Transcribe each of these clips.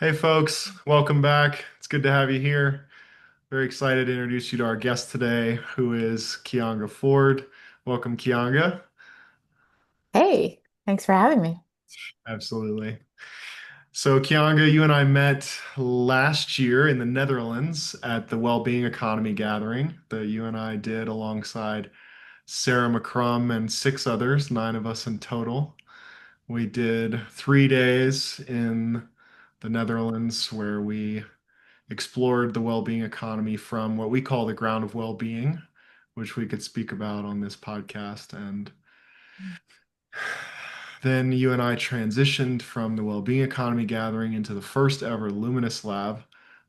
Hey folks, welcome back. It's good to have you here. Very excited to introduce you to our guest today, who is Kianga Ford. Welcome, Kianga. Hey, thanks for having me. Absolutely. So, Kianga, you and I met last year in the Netherlands at the Wellbeing Economy Gathering that you and I did alongside Sarah McCrum and six others, nine of us in total. We did 3 days in the Netherlands where we explored the well-being economy from what we call the ground of well-being, which we could speak about on this podcast. And then you and I transitioned from the well-being economy gathering into the first ever Luminous Lab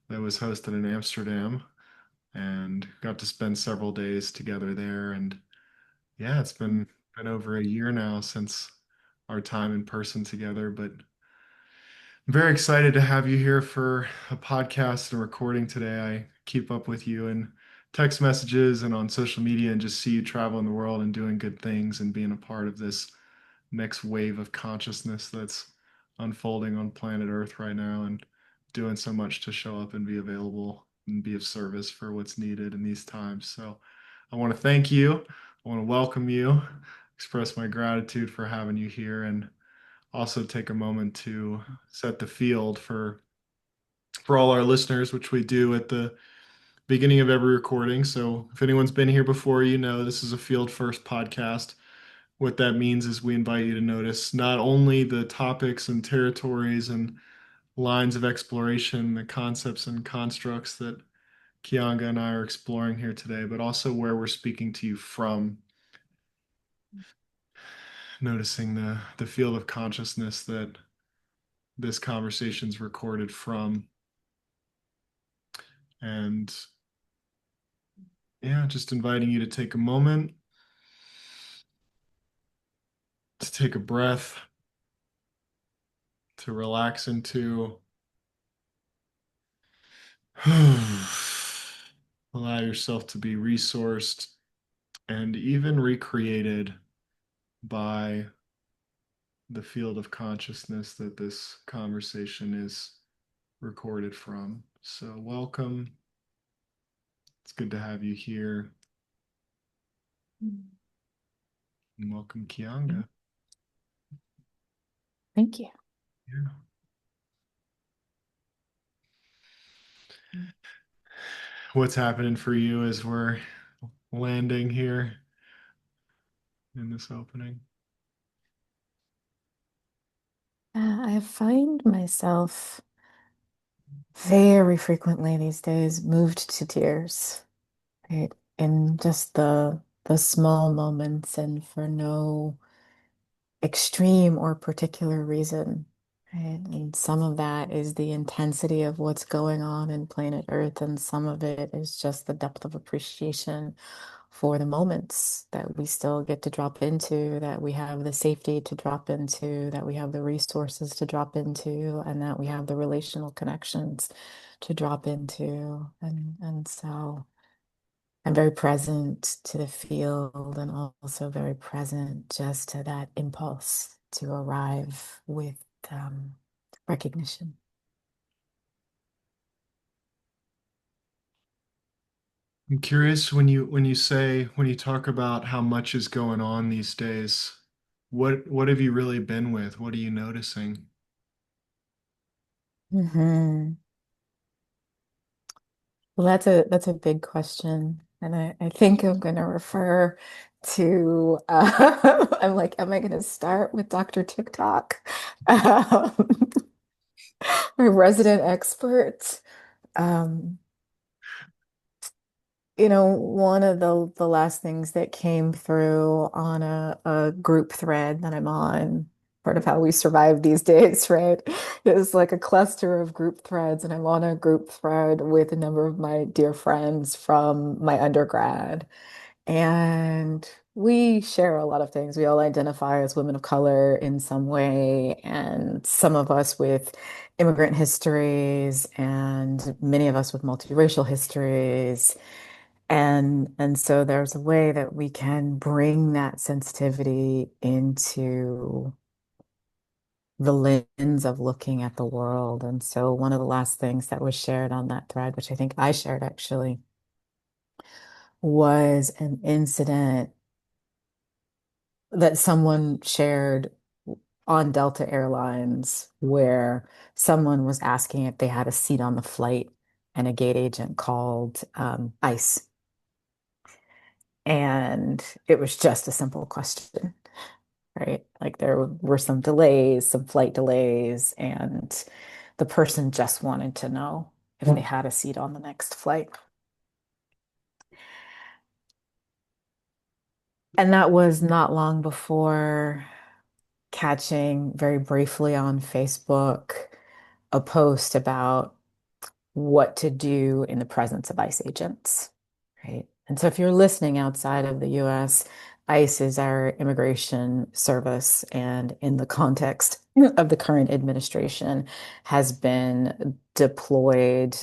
that was hosted in Amsterdam and got to spend several days together there. And yeah, it's been over a year now since our time in person together, but I'm very excited to have you here for a podcast and recording today. I keep up with you in text messages and on social media and just see you traveling the world and doing good things and being a part of this next wave of consciousness that's unfolding on planet Earth right now and doing so much to show up and be available and be of service for what's needed in these times. So I want to thank you. I want to welcome you, express my gratitude for having you here, and also take a moment to set the field for all our listeners, which we do at the beginning of every recording. So if anyone's been here before, you know this is a field first podcast. What that means is we invite you to notice not only the topics and territories and lines of exploration, the concepts and constructs that Kianga and I are exploring here today, but also where we're speaking to you from, noticing the field of consciousness that this conversation's recorded from. And yeah, just inviting you to take a moment to take a breath, to relax into. Allow yourself to be resourced and even recreated by the field of consciousness that this conversation is recorded from. So, welcome. It's good to have you here. And welcome, Kianga. Thank you. Yeah. What's happening for you as we're landing here in this opening? I find myself very frequently these days moved to tears, right? In just the small moments and for no extreme or particular reason, right? And some of that is the intensity of what's going on in planet Earth, and some of it is just the depth of appreciation for the moments that we still get to drop into, that we have the safety to drop into, that we have the resources to drop into, and that we have the relational connections to drop into. And so I'm very present to the field and also very present just to that impulse to arrive with um, recognition. I'm curious when you say when you talk about how much is going on these days, what have you really been with? What are you noticing? Hmm. Well, that's a big question, and I think I'm going to refer to. I'm like, am I going to start with Dr. TikTok, um, my resident expert? Um, one of the last things that came through on a group thread that I'm on, part of how we survive these days, right? Is like a cluster of group threads, and I'm on a group thread with a number of my dear friends from my undergrad. And we share a lot of things. We all identify as women of color in some way, and some of us with immigrant histories, and many of us with multiracial histories. And so there's a way that we can bring that sensitivity into the lens of looking at the world. And so one of the last things that was shared on that thread, which I think I shared actually, was an incident that someone shared on Delta Airlines where someone was asking if they had a seat on the flight and a gate agent called ICE. And it was just a simple question, right? Like there were some delays, some flight delays, and the person just wanted to know if they had a seat on the next flight. And that was not long before catching very briefly on Facebook a post about what to do in the presence of ICE agents, right? And so if you're listening outside of the US, ICE is our immigration service, and in the context of the current administration, has been deployed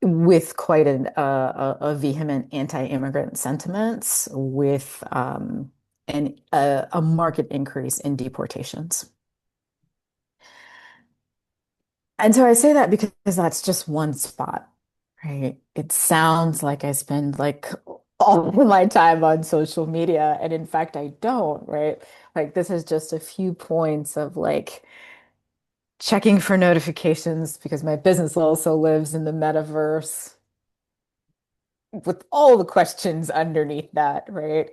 with quite a vehement anti-immigrant sentiments, with a market increase in deportations. And so I say that because that's just one spot, right? It sounds like I spend like all of my time on social media, and in fact, I don't, right? Like this is just a few points of like checking for notifications because my business also lives in the metaverse with all the questions underneath that, right?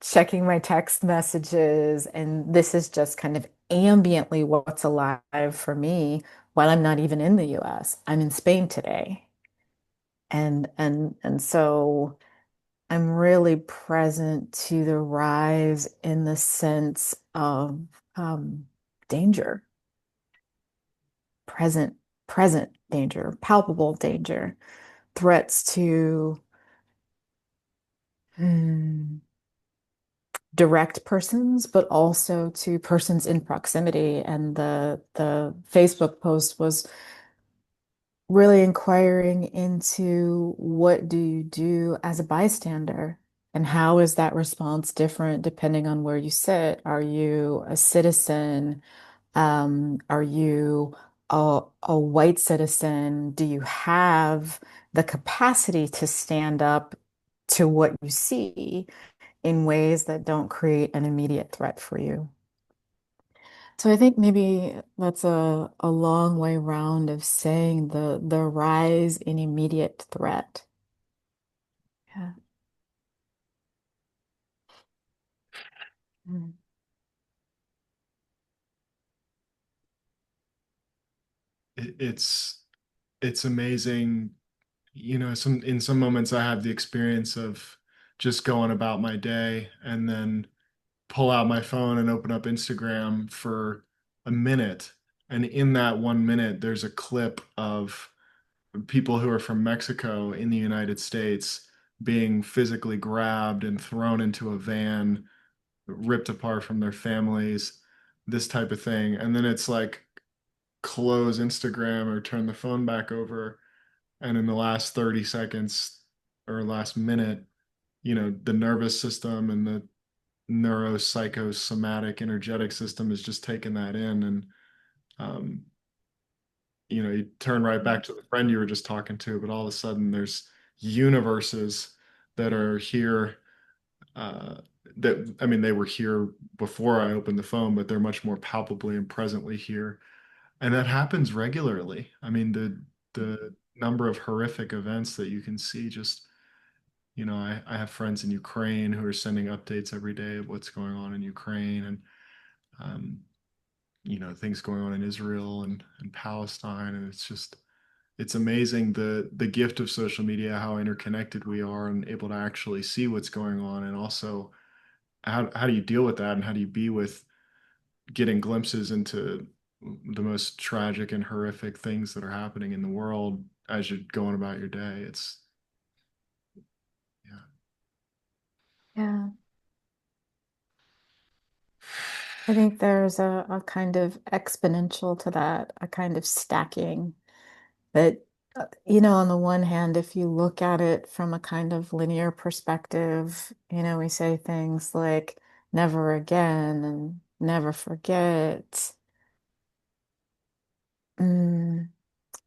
Checking my text messages, and this is just kind of ambiently what's alive for me while I'm not even in the US. I'm in Spain today. And so I'm really present to the rise in the sense of danger, present, present danger, palpable danger, threats to hmm, direct persons, but also to persons in proximity. And the Facebook post was really inquiring into what do you do as a bystander, and how is that response different depending on where you sit? Are you a citizen? Are you a white citizen? Do you have the capacity to stand up to what you see in ways that don't create an immediate threat for you? So I think maybe that's a long way round of saying the rise in immediate threat. Yeah. Mm. It's amazing. In some moments I have the experience of just going about my day and then pull out my phone and open up Instagram for a minute. And in that 1 minute, there's a clip of people who are from Mexico in the United States being physically grabbed and thrown into a van, ripped apart from their families, this type of thing. And then it's like close Instagram or turn the phone back over. And in the last 30 seconds or last minute, the nervous system and the neuropsychosomatic energetic system is just taking that in. And, um, you turn right back to the friend you were just talking to, but all of a sudden there's universes that are here. Uh, that, I mean, they were here before I opened the phone, but they're much more palpably and presently here. And that happens regularly. I mean, the number of horrific events that you can see just, I have friends in Ukraine who are sending updates every day of what's going on in Ukraine, and um, things going on in Israel and Palestine. And it's amazing the gift of social media, how interconnected we are and able to actually see what's going on. And also how do you deal with that, and how do you be with getting glimpses into the most tragic and horrific things that are happening in the world as you're going about your day. It's yeah. Yeah. I think there's a kind of exponential to that, a kind of stacking that, on the one hand, if you look at it from a kind of linear perspective, we say things like never again, never forget. Mm.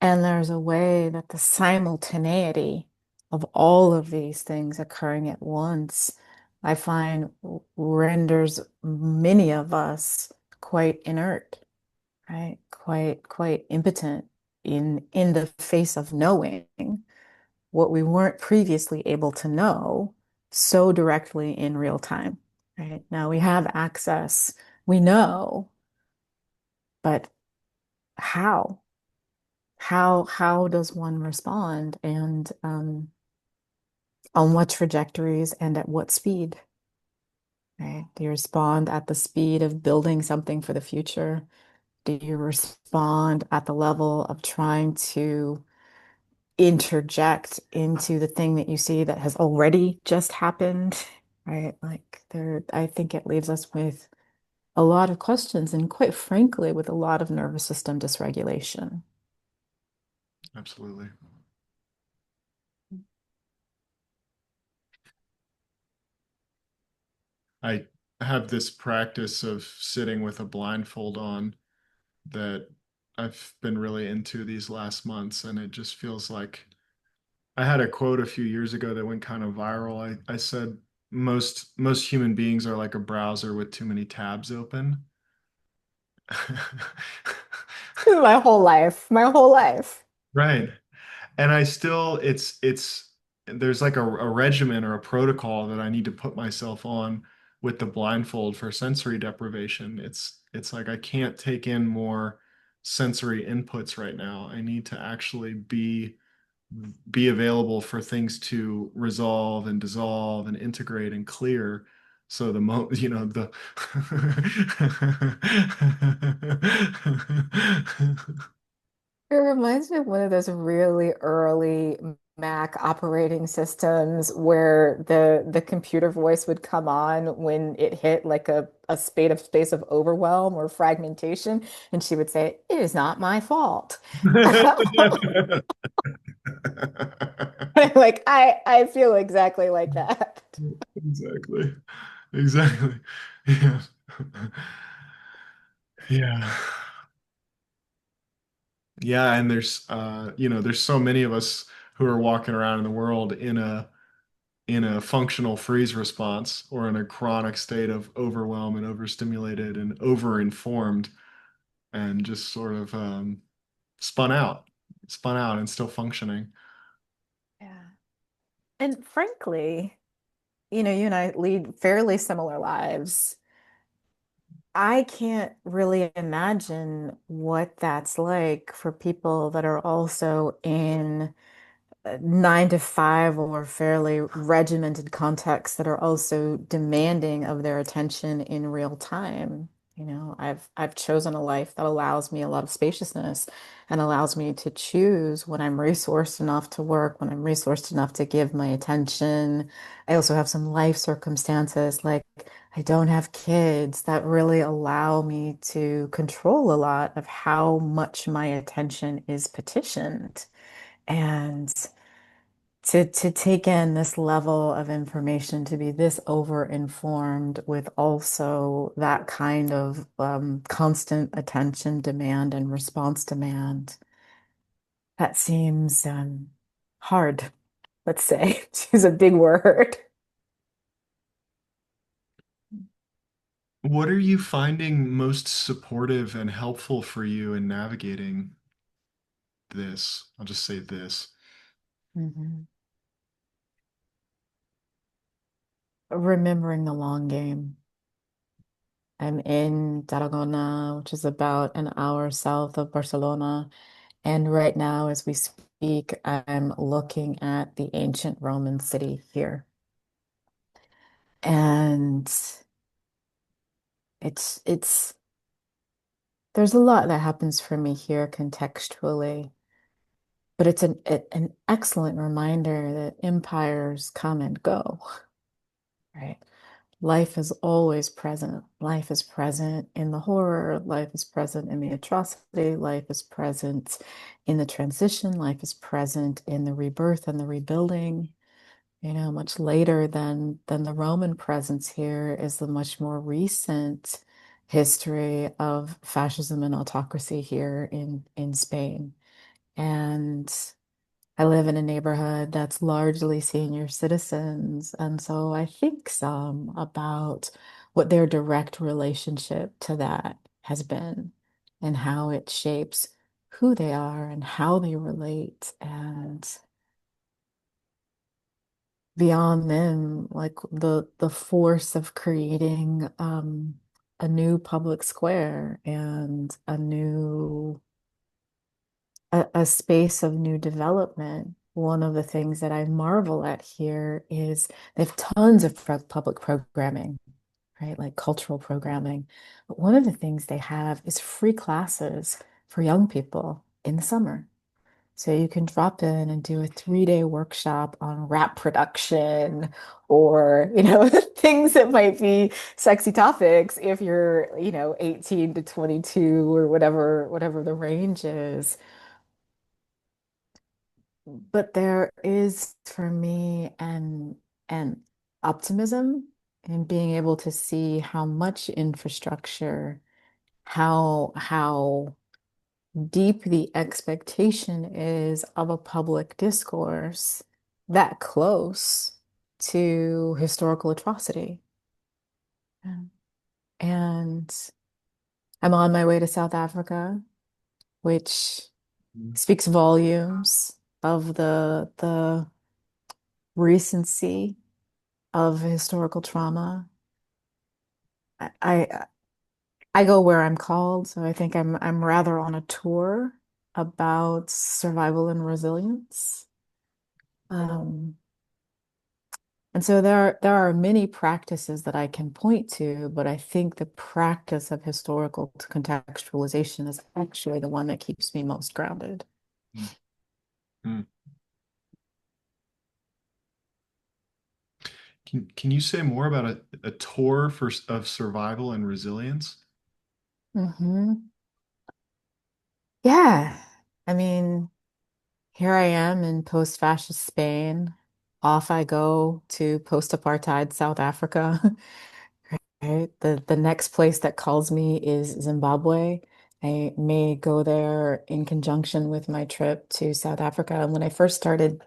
And there's a way that the simultaneity of all of these things occurring at once, I find renders many of us quite inert, right? Quite impotent in the face of knowing what we weren't previously able to know so directly in real time, right? Now we have access, we know, but how? How does one respond and on what trajectories and at what speed? Right? Do you respond at the speed of building something for the future? Do you respond at the level of trying to interject into the thing that you see that has already just happened? Right? Like there, I think it leaves us with a lot of questions and quite frankly, with a lot of nervous system dysregulation. Absolutely. I have this practice of sitting with a blindfold on that I've been really into these last months, and it just feels like I had a quote a few years ago that went kind of viral. I said most human beings are like a browser with too many tabs open. My whole life, my whole life. Right. And I still, there's like a regimen or a protocol that I need to put myself on with the blindfold for sensory deprivation. It's like I can't take in more sensory inputs right now. I need to actually be available for things to resolve and dissolve and integrate and clear. So the the It reminds me of one of those really early Mac operating systems where the computer voice would come on when it hit like a space of overwhelm or fragmentation, and she would say, "It is not my fault." Like I feel exactly like that. Exactly. Exactly. Yeah. Yeah. Yeah, and there's so many of us who are walking around in the world in a functional freeze response or in a chronic state of overwhelm and overstimulated and overinformed and just sort of spun out, spun out and still functioning. Yeah. And frankly, you and I lead fairly similar lives. I can't really imagine what that's like for people that are also in 9 to 5 or fairly regimented contexts that are also demanding of their attention in real time. I've chosen a life that allows me a lot of spaciousness and allows me to choose when I'm resourced enough to work, when I'm resourced enough to give my attention. I also have some life circumstances like I don't have kids that really allow me to control a lot of how much my attention is petitioned. And to take in this level of information, to be this over-informed with also that kind of constant attention demand and response demand, that seems hard, let's say, to use a big word. What are you finding most supportive and helpful for you in navigating this? I'll just say this. Mhm. Remembering the long game. I'm in Tarragona, which is about an hour south of Barcelona. And right now, as we speak, I'm looking at the ancient Roman city here. And it's there's a lot that happens for me here contextually, but it's an excellent reminder that empires come and go, right? Life is always present. Life is present in the horror. Life is present in the atrocity. Life is present in the transition. Life is present in the rebirth and the rebuilding. Much later than the Roman presence here is the much more recent history of fascism and autocracy here in Spain. And I live in a neighborhood that's largely senior citizens. And so I think some about what their direct relationship to that has been and how it shapes who they are and how they relate. And beyond them, like the force of creating a new public square and a space of new development. One of the things that I marvel at here is they have tons of public programming, right? Like cultural programming. But one of the things they have is free classes for young people in the summer. So you can drop in and do a 3-day workshop on rap production or, things that might be sexy topics if you're, 18 to 22 or whatever the range is. But there is for me an optimism in being able to see how much infrastructure, how deep the expectation is of a public discourse that close to historical atrocity. Yeah. And I'm on my way to South Africa, which speaks volumes of the recency of historical trauma. I, I I go where I'm called, so I think I'm rather on a tour about survival and resilience. Um, and so there are many practices that I can point to, but I think the practice of historical contextualization is actually the one that keeps me most grounded. Mm. Can you say more about a tour of survival and resilience? Hmm. Yeah. I mean, here I am in post-fascist Spain. Off I go to post-apartheid South Africa. Right? The next place that calls me is Zimbabwe. I may go there in conjunction with my trip to South Africa. And when I first started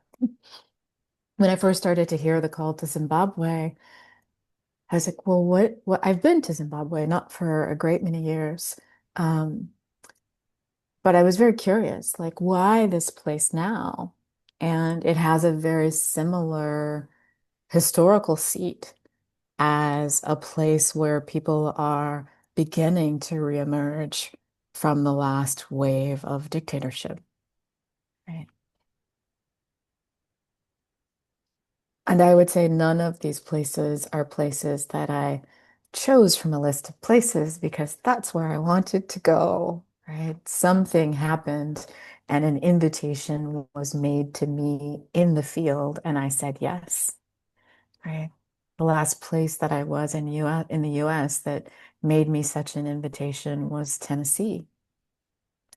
to hear the call to Zimbabwe, I was like, well, what I've been to Zimbabwe, not for a great many years. Um, but I was very curious, like, why this place now? And it has a very similar historical seat as a place where people are beginning to reemerge from the last wave of dictatorship. Right. And I would say none of these places are places that I chose from a list of places because that's where I wanted to go, right? Something happened and an invitation was made to me in the field, and I said yes, right? The last place that I was in the US that made me such an invitation was Tennessee.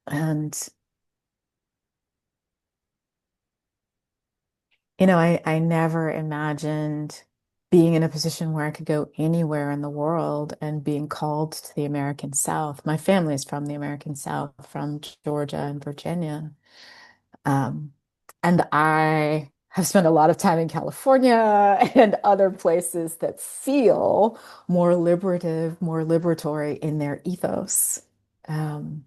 And I never imagined being in a position where I could go anywhere in the world and being called to the American South. My family is from the American South, from Georgia and Virginia. Um, and I have spent a lot of time in California and other places that feel more liberative, more liberatory in their ethos. Um,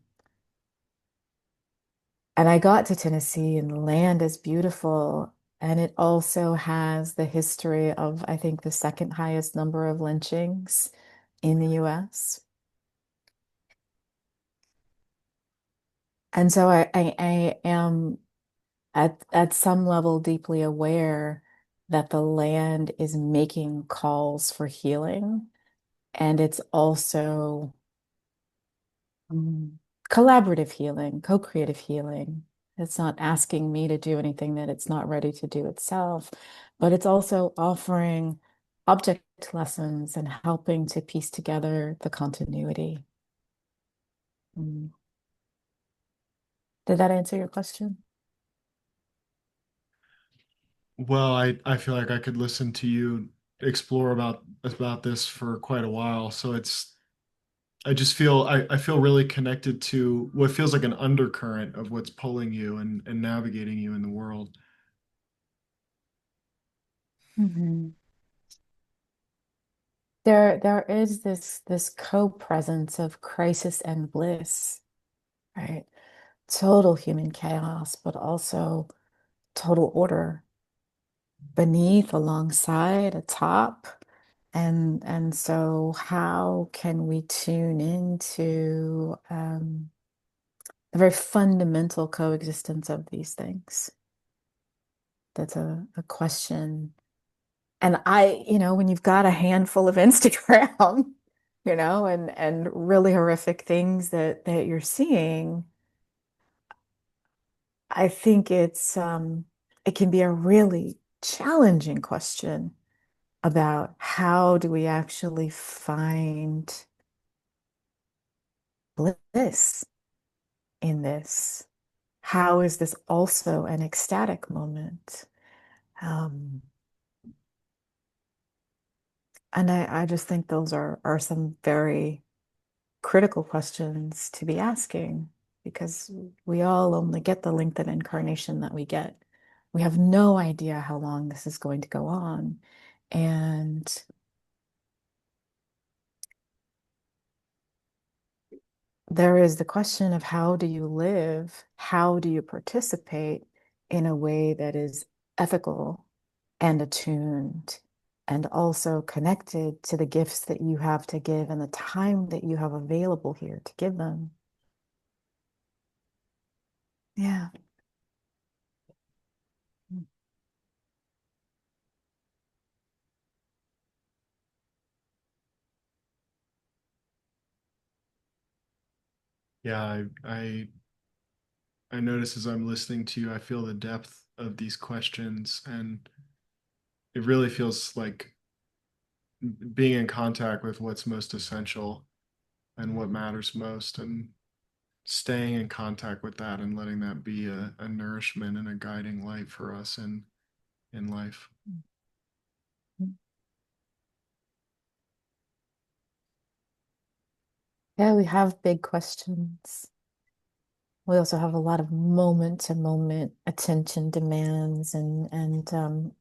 and I got to Tennessee, and the land is beautiful. And it also has the history of, I think, the second highest number of lynchings in the US. And so I am at some level deeply aware that the land is making calls for healing. And it's also um, collaborative healing, co-creative healing. It's not asking me to do anything that it's not ready to do itself, but it's also offering object lessons and helping to piece together the continuity. Mm. Did that answer your question? Well, I feel like I could listen to you explore about this for quite a while. So I feel really connected to what feels like an undercurrent of what's pulling you and navigating you in the world. Mhm. There is this co-presence of crisis and bliss, right? Total human chaos, but also total order beneath, alongside, atop. And so how can we tune into the very fundamental coexistence of these things? That's a question. And when you've got a handful of Instagram, and really horrific things that you're seeing, I think it can be a really challenging question about how do we actually find bliss in this? How is this also an ecstatic moment? Um, and I just think those are some very critical questions to be asking because we all only get the length of incarnation that we get. We have no idea how long this is going to go on. And there is the question of how do you live? How do you participate in a way that is ethical and attuned and also connected to the gifts that you have to give and the time that you have available here to give them? Yeah. Yeah, I notice as I'm listening to you, I feel the depth of these questions, and it really feels like being in contact with what's most essential and what matters most, and staying in contact with that and letting that be a nourishment and a guiding light for us in life. Yeah, we have big questions. We also have a lot of moment to moment attention demands and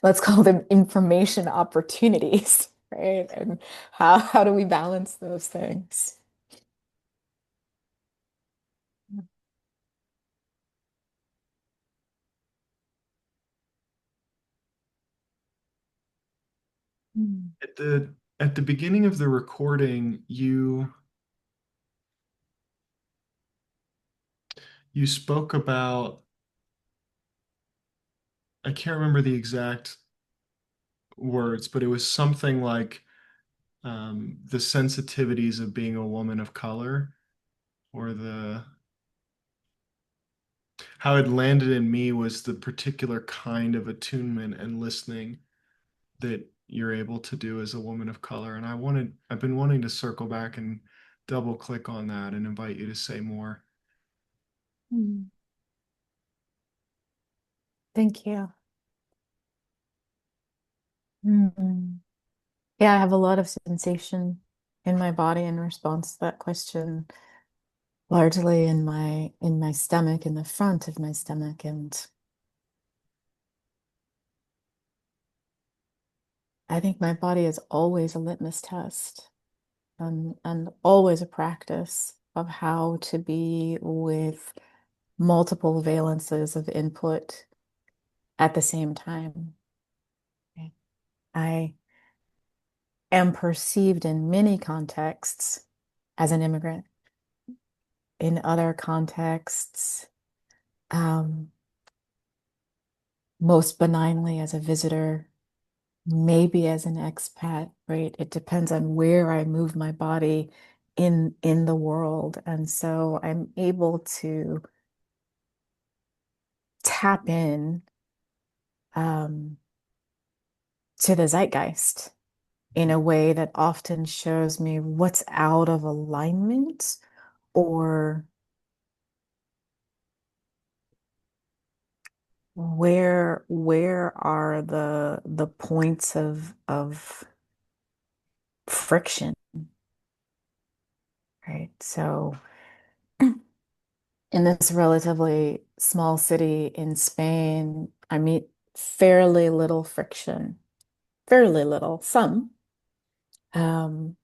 let's call them information opportunities, right? And how do we balance those things? Mm. At the beginning of the recording, you spoke about, I can't remember the exact words, but it was something like the sensitivities of being a woman of color, or the how it landed in me was the particular kind of attunement and listening that you're able to do as a woman of color. And I've been wanting to circle back and double click on that and invite you to say more. Mm. Thank you. Mm. Yeah, I have a lot of sensation in my body in response to that question, largely in my stomach, in the front of my stomach, and I think my body is always a litmus test and always a practice of how to be with multiple valences of input at the same time. Okay. I am perceived in many contexts as an immigrant. In other contexts, um, most benignly as a visitor, maybe as an expat, right? It depends on where I move my body in the world. And so I'm able to tap in um, to the zeitgeist in a way that often shows me what's out of alignment or where are the points of friction. right? So in this relatively small city in Spain, I meet fairly little friction, fairly little, some. Um,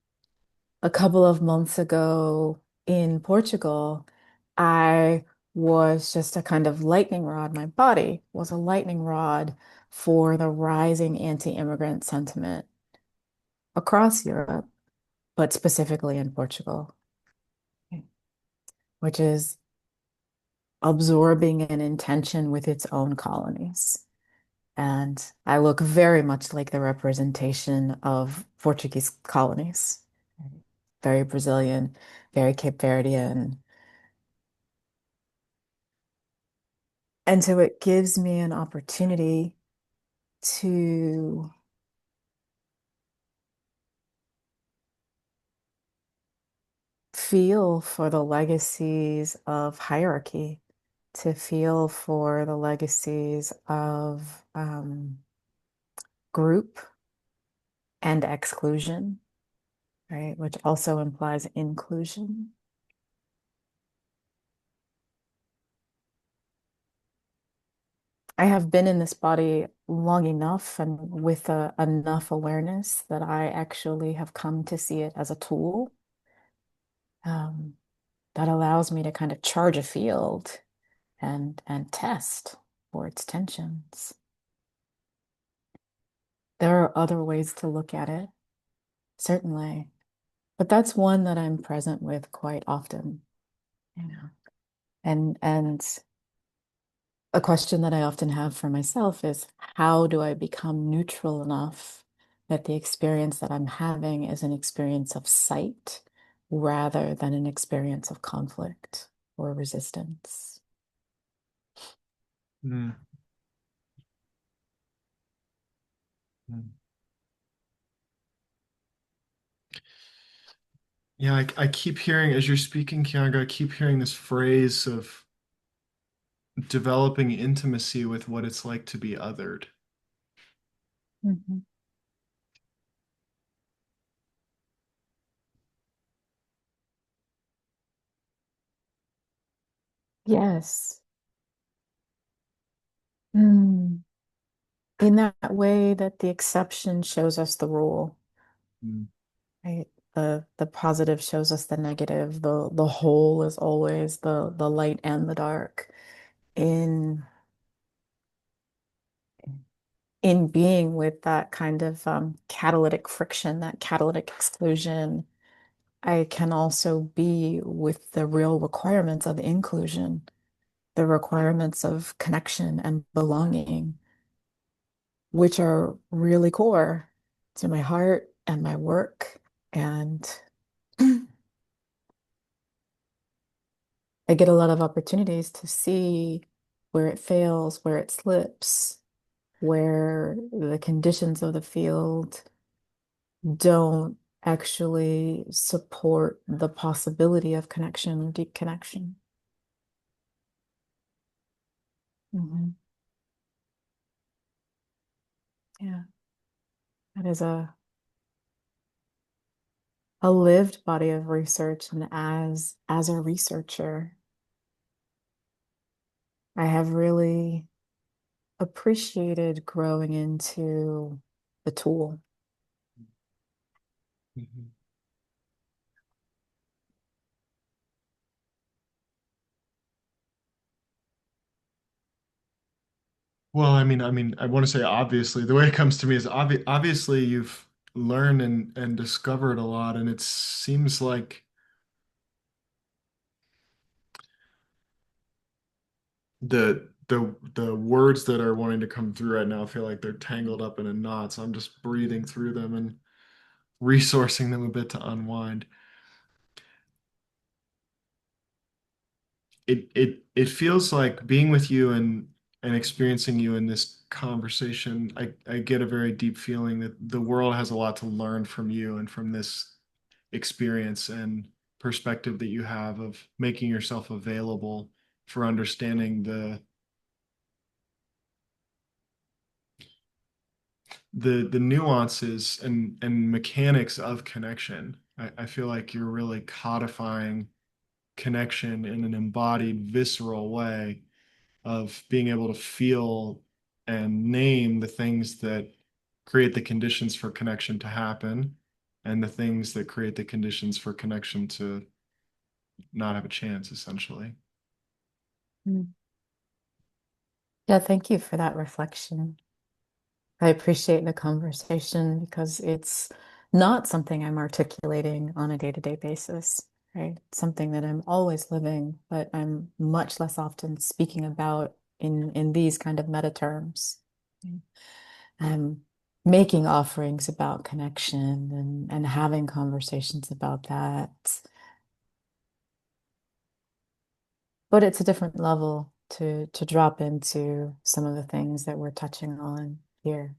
a couple of months ago in Portugal, I was just a kind of lightning rod. My body was a lightning rod for the rising anti-immigrant sentiment across Europe, but specifically in Portugal, which is absorbing an intention with its own colonies. And I look very much like the representation of Portuguese colonies, very Brazilian, very Cape Verdean. And so it gives me an opportunity to feel for the legacies of hierarchy, to feel for the legacies of group and exclusion, right? Which also implies inclusion. I have been in this body long enough and with enough awareness that I actually have come to see it as a tool um, that allows me to kind of charge a field and test for its tensions. There are other ways to look at it, certainly, but that's one that I'm present with quite often, you know. And a question that I often have for myself is how do I become neutral enough that the experience that I'm having is an experience of sight rather than an experience of conflict or resistance? Mm. Mm. Yeah, I keep hearing as you're speaking, Kianga, I keep hearing this phrase of developing intimacy with what it's like to be othered. Mhm. Yes. Mm. In that way that the exception shows us the rule, Mm. right? The positive shows us the negative. The whole is always the light and the dark. In in being with that kind of catalytic friction, that catalytic exclusion, I can also be with the real requirements of inclusion, the requirements of connection and belonging, which are really core to my heart and my work. And I get a lot of opportunities to see where it fails, where it slips, where the conditions of the field don't actually support the possibility of connection, deep connection. Mhm. Yeah, that is a lived body of research, and as a researcher, I have really appreciated growing into the tool. Mhm. Well, I want to say obviously, the way it comes to me is obviously you've learned and discovered a lot, and it seems like the words that are wanting to come through right now feel like they're tangled up in a knot, so I'm just breathing through them and resourcing them a bit to unwind. It feels like being with you and experiencing you in this conversation, I get a very deep feeling that the world has a lot to learn from you and from this experience and perspective that you have of making yourself available for understanding the nuances and mechanics of connection. I feel like you're really codifying connection in an embodied, visceral way of being able to feel and name the things that create the conditions for connection to happen and the things that create the conditions for connection to not have a chance, essentially. Mm. Yeah, thank you for that reflection. I appreciate the conversation because it's not something I'm articulating on a day-to-day basis, right? It's something that I'm always living, but I'm much less often speaking about in these kind of meta terms. I'm making offerings about connection and having conversations about that. But it's a different level to drop into some of the things that we're touching on here.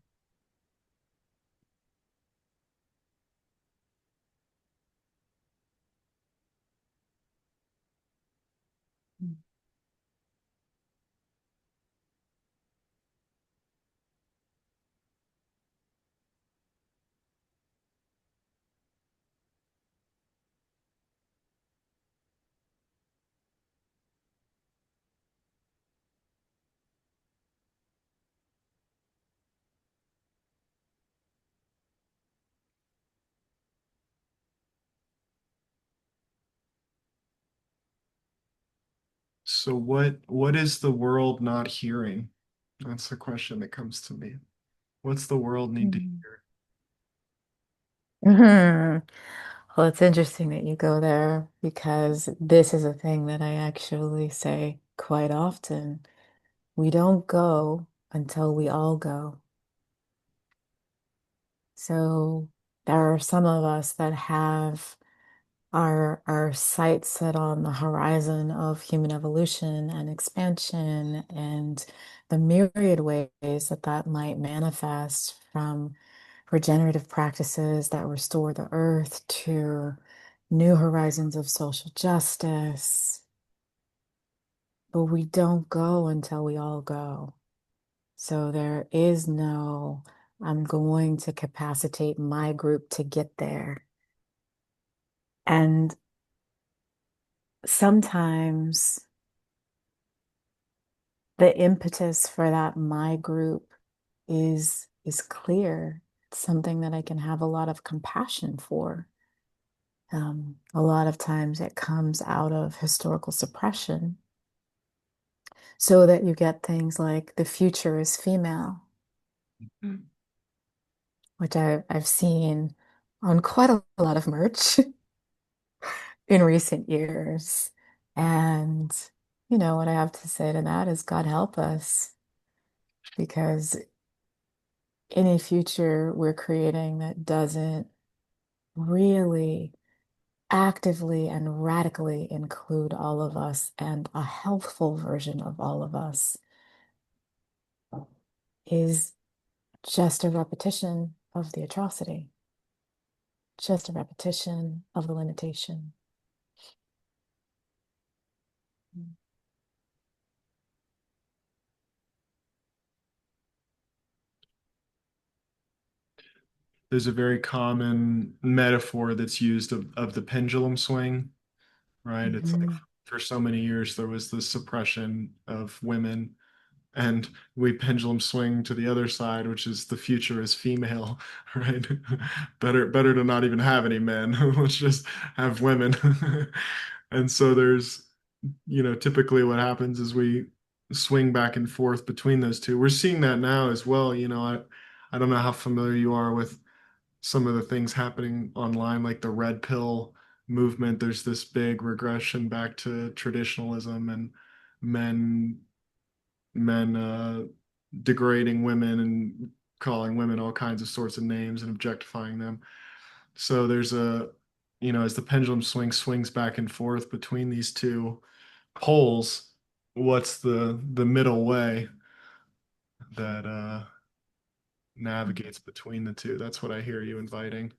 So what is the world not hearing? That's the question that comes to me. What's the world need to Mhm. hear? Mhm. Well, it's interesting that you go there because this is a thing that I actually say quite often. We don't go until we all go. So there are some of us that have our sights set on the horizon of human evolution and expansion and the myriad ways that that might manifest from regenerative practices that restore the earth to new horizons of social justice. But we don't go until we all go. So there is no, I'm going to capacitate my group to get there. And sometimes the impetus for that my group is clear. It's something that I can have a lot of compassion for. A lot of times it comes out of historical suppression, so that you get things like the future is female, which I've seen on quite a lot of merch in recent years. And what I have to say to that is God help us, because any future we're creating that doesn't really actively and radically include all of us and a healthful version of all of us is just a repetition of the atrocity, just a repetition of the limitation. There's a very common metaphor that's used of the pendulum swing, right? It's like Mhm. for so many years there was this suppression of women, and we pendulum swing to the other side, which is the future is female, right? Better to not even have any men. Let's just have women. And so there's, typically what happens is we swing back and forth between those two. We're seeing that now as well. I don't know how familiar you are with some of the things happening online, like the red pill movement. There's this big regression back to traditionalism and men men degrading women and calling women all kinds of sorts of names and objectifying them. So there's as the pendulum swings back and forth between these two poles, what's the middle way that navigates between the two? That's what I hear you inviting.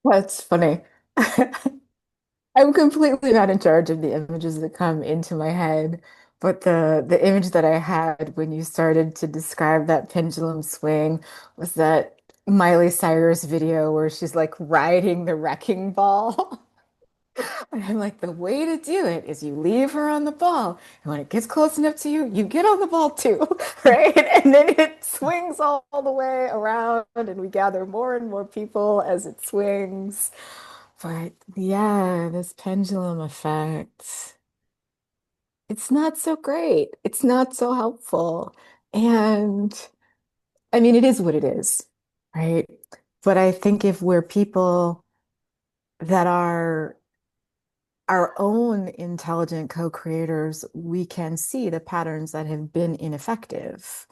That's funny. I'm completely not in charge of the images that come into my head, but the image that I had when you started to describe that pendulum swing was that Miley Cyrus video where she's like riding the wrecking ball. And I'm like, the way to do it is you leave her on the ball. And when it gets close enough to you, you get on the ball too, right? And then it swings all the way around, and we gather more and more people as it swings. But yeah, this pendulum effect, it's not so great. It's not so helpful. And I mean, it is what it is, right? But I think if we're people that are our own intelligent co-creators, we can see the patterns that have been ineffective.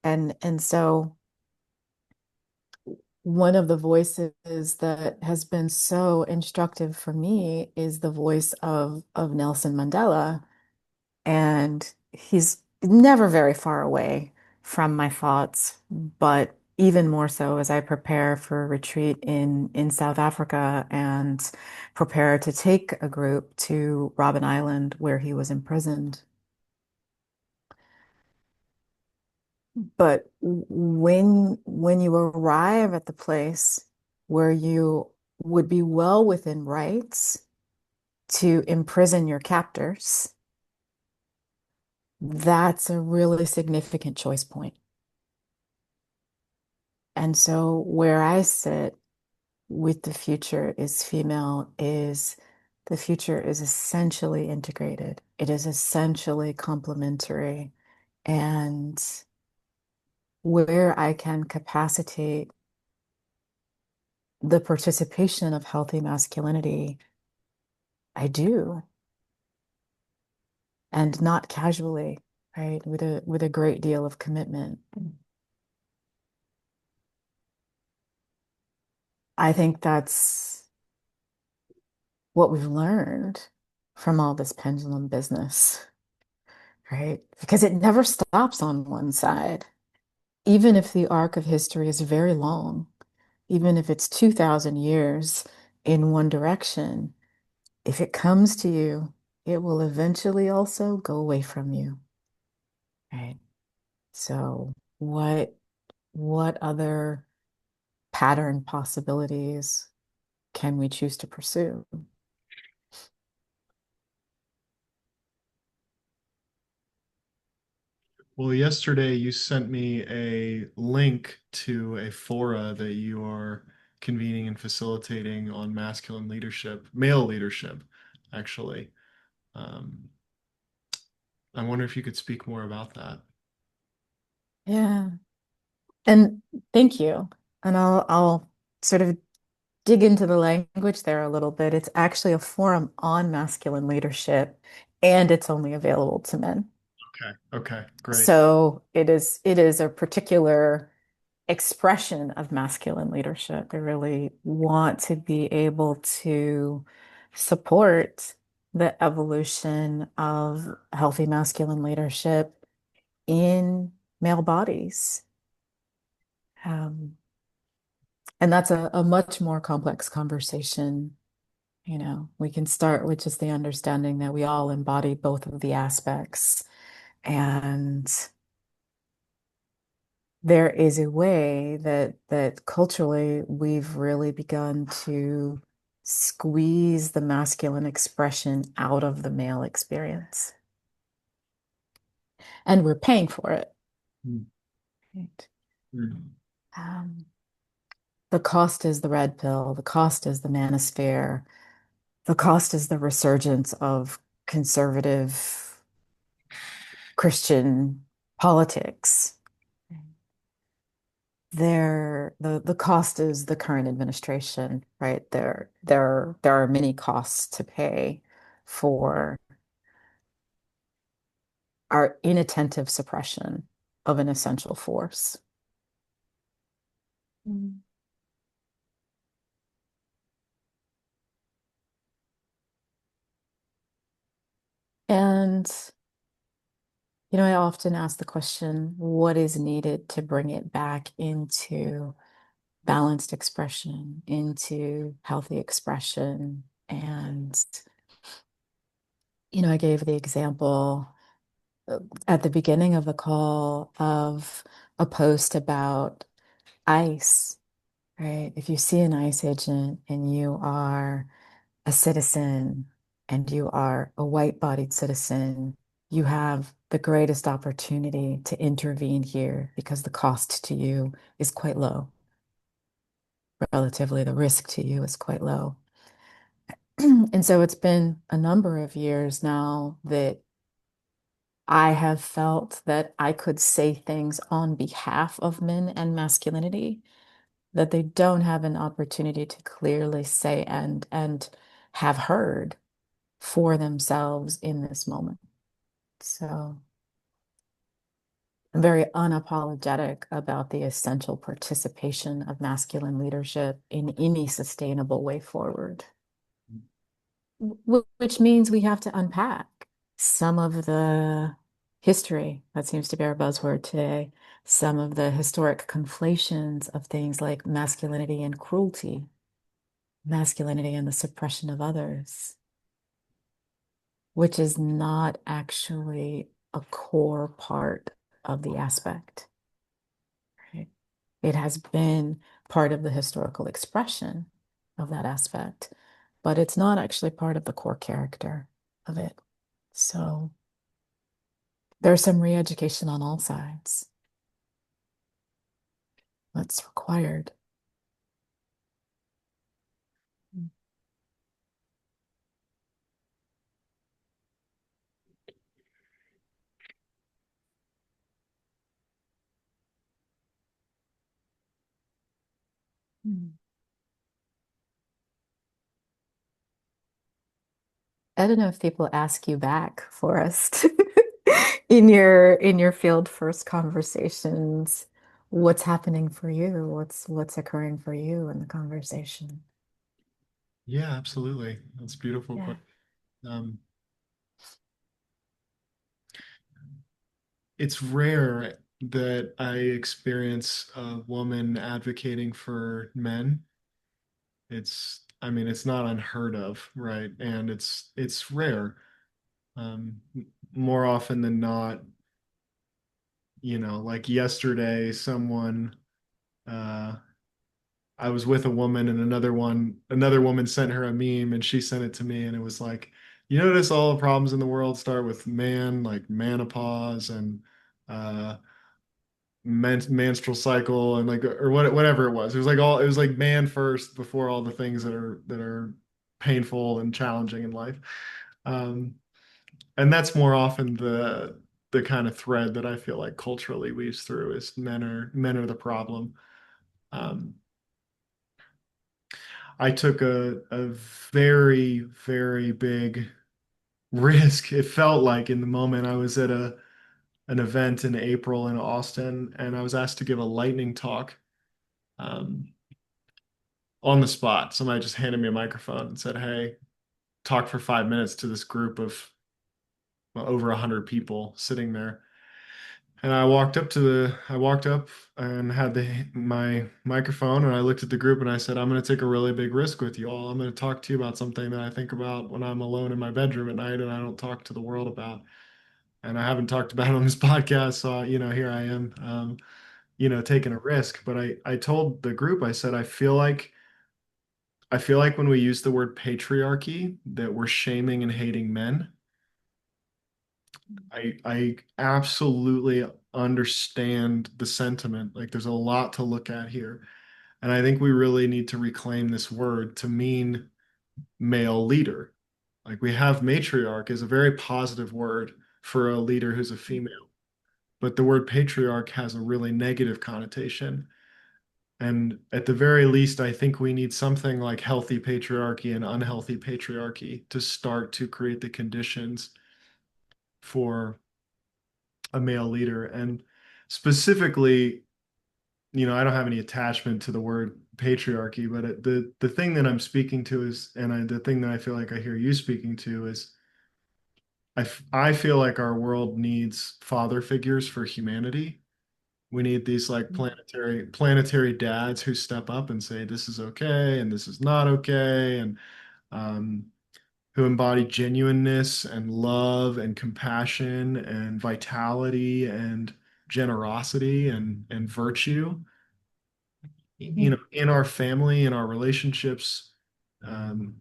And so one of the voices that has been so instructive for me is the voice of Nelson Mandela. And he's never very far away from my thoughts, but even more so as I prepare for a retreat in South Africa and prepare to take a group to Robben Island where he was imprisoned. But when you arrive at the place where you would be well within rights to imprison your captors, that's a really significant choice point. And so where I sit with the future is female is the future is essentially integrated. It is essentially complementary. And where I can capacitate the participation of healthy masculinity, I do, and not casually, right? With a great deal of commitment. I think that's what we've learned from all this pendulum business, right? Because it never stops on one side. Even if the arc of history is very long, even if it's 2,000 years in one direction, if it comes to you, it will eventually also go away from you, right? So what other pattern possibilities can we choose to pursue? Well, yesterday you sent me a link to a fora that you are convening and facilitating on masculine leadership, male leadership, actually. Um, I wonder if you could speak more about that. Yeah. And thank you. And I'll sort of dig into the language there a little bit. It's actually a forum on masculine leadership, and it's only available to men. Okay. Okay. Great. So it is a particular expression of masculine leadership. They really want to be able to support the evolution of healthy masculine leadership in male bodies. Um, and that's a much more complex conversation. You know, we can start with just the understanding that we all embody both of the aspects. And there is a way that culturally we've really begun to squeeze the masculine expression out of the male experience. And we're paying for it. Mm. Right? Mm. Um, the cost is the red pill, the cost is the manosphere, the cost is the resurgence of conservative Christian politics. The cost is the current administration, right? There are many costs to pay for our inattentive suppression of an essential force. Mm. And I often ask the question, what is needed to bring it back into balanced expression, into healthy expression? And I gave the example at the beginning of the call of a post about ICE, right? If you see an ICE agent and you are a citizen and you are a white-bodied citizen, you have the greatest opportunity to intervene here because the cost to you is quite low. Relatively, the risk to you is quite low. And so it's been a number of years now that I have felt that I could say things on behalf of men and masculinity that they don't have an opportunity to clearly say and have heard for themselves in this moment. So I'm very unapologetic about the essential participation of masculine leadership in any sustainable way forward, which means we have to unpack some of the history that seems to be our buzzword today, some of the historic conflations of things like masculinity and cruelty, masculinity and the suppression of others, which is not actually a core part of the aspect. Right? It has been part of the historical expression of that aspect, but it's not actually part of the core character of it. So there's some re-education on all sides that's required. Mm. I don't know if people ask you back, Forrest, in your field first conversations, what's happening for you? What's occurring for you in the conversation? Yeah, absolutely. That's a beautiful Yeah. question. Um, it's rare that I experience a woman advocating for men. I mean, it's not unheard of, right? And it's rare. More often than not, like yesterday, uh, I was with a woman and another woman sent her a meme and she sent it to me and it was like, you notice all the problems in the world start with like menopause and uh menstrual cycle and like or whatever it was. It was like man first before all the things that are painful and challenging in life. Um, and that's more often the kind of thread that I feel like culturally weaves through is men are the problem. Um, I took a very, very big risk. It felt like in the moment I was at an event in April in Austin, and I was asked to give a lightning talk um, on the spot. Somebody just handed me a microphone and said, "Hey, talk for 5 minutes to this group of well, over 100 people sitting there." And I walked up and had my microphone and I looked at the group and I said, I'm going to take a really big risk with you all. I'm going to talk to you about something that I think about when I'm alone in my bedroom at night and I don't talk to the world about. And I haven't talked about it on this podcast. So, here I am, taking a risk. But I told the group, I said, I feel like when we use the word patriarchy, that we're shaming and hating men. I absolutely understand the sentiment. Like there's a lot to look at here. And I think we really need to reclaim this word to mean male leader. Like we have matriarch is a very positive word for a leader who's a female, but the word patriarch has a really negative connotation. And at the very least, I think we need something like healthy patriarchy and unhealthy patriarchy to start to create the conditions for a male leader. And specifically, I don't have any attachment to the word patriarchy, but the thing that I'm speaking to is, the thing that I feel like I hear you speaking to is, I feel like our world needs father figures for humanity. We need these like planetary dads who step up and say this is okay and this is not okay, and um, who embody genuineness and love and compassion and vitality and generosity and virtue. in our family, in our relationships, um,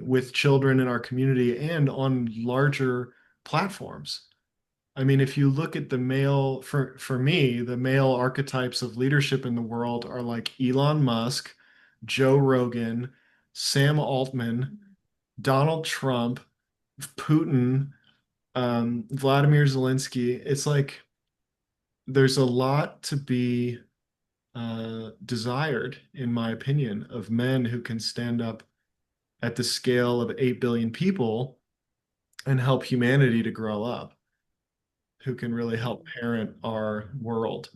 with children in our community, and on larger platforms. I mean, if you look at the male, for me, the male archetypes of leadership in the world are like Elon Musk, Joe Rogan, Sam Altman, Donald Trump, Putin, Vladimir Zelensky. It's like there's a lot to be desired, in my opinion, of men who can stand up at the scale of 8 billion people and help humanity to grow up, who can really help parent our world.